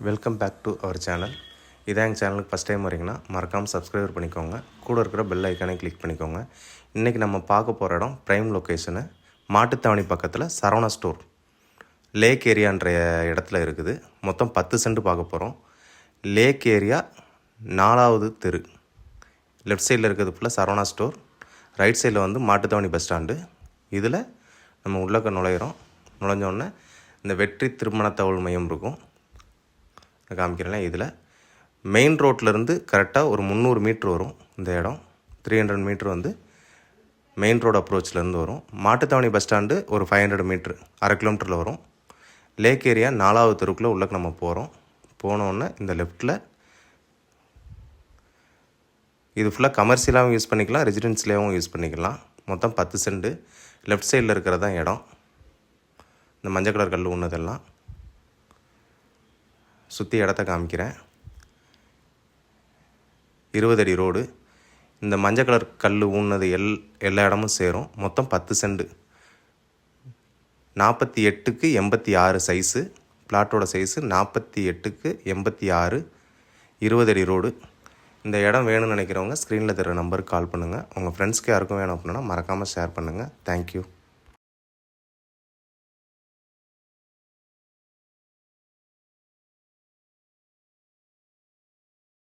Welcome back to our channel. இதான் எங்கள் சேனலுக்கு ஃபஸ்ட் டைம் வரீங்கன்னா மறக்காமல் சப்ஸ்கிரைப் பண்ணிக்கோங்க. கூட இருக்கிற பெல் ஐக்கானை கிளிக் பண்ணிக்கோங்க. இன்றைக்கி நம்ம பார்க்க போகிற இடம் ப்ரைம் லொக்கேஷனு மாட்டுத்தாவணி பக்கத்தில் சரவணா ஸ்டோர் லேக் ஏரியான்ற இடத்துல இருக்குது. மொத்தம் 10 சென்ட் பார்க்க போகிறோம். லேக் ஏரியா 4வது தெரு. லெஃப்ட் சைடில் இருக்கிறது ஃபுல்லாக சரவணா ஸ்டோர், ரைட் சைடில் வந்து மாட்டுத்தாவணி பஸ் ஸ்டாண்டு. இதில் நம்ம உள்ளக்க நுழைஞ்சோடனே இந்த வெற்றி திருமண தகவல் மையம் இருக்கும், காமிக்கிறேன். இதில் மெயின் ரோட்லேருந்து கரெக்டாக ஒரு 300 மீட்ரு வரும் இந்த இடம். 300 மீட்ரு வந்து மெயின் ரோடு அப்ரோச்லேருந்து வரும். மாட்டுத்தாவணி பஸ் ஸ்டாண்டு ஒரு 500 மீட்ரு, அரை கிலோமீட்டரில் வரும். லேக் ஏரியா 4வது தெருக்குள்ளே உள்ளக்கு நம்ம போகிறோம். போனோடனே இந்த லெஃப்ட்டில் இது ஃபுல்லாக கமர்ஷியலாகவும் யூஸ் பண்ணிக்கலாம், ரெசிடென்சியலாகவும் யூஸ் பண்ணிக்கலாம். மொத்தம் 10 சென்ட். லெஃப்ட் சைடில் இருக்கிறதான் இடம். இந்த மஞ்சள் கலர் கல் ஊன்னதெல்லாம் சுற்றி இடத்த காமிக்கிறேன். 20 அடி ரோடு. இந்த மஞ்சள் கலர் கல் ஊன்னது எல்லா இடமும் சேரும். மொத்தம் 10 சென்ட். 48க்கு 86 சைஸு. பிளாட்டோட சைஸு 48க்கு 86. 20 அடி ரோடு. இந்த இடம் வேணும்னு நினைக்கிறவங்க ஸ்க்ரீனில் தர நம்பருக்கு கால் பண்ணுங்கள். உங்கள் ஃப்ரெண்ட்ஸ்க்கு யாருக்கும் வேணும் அப்படின்னா மறக்காமல் ஷேர் பண்ணுங்கள். தேங்க்யூ.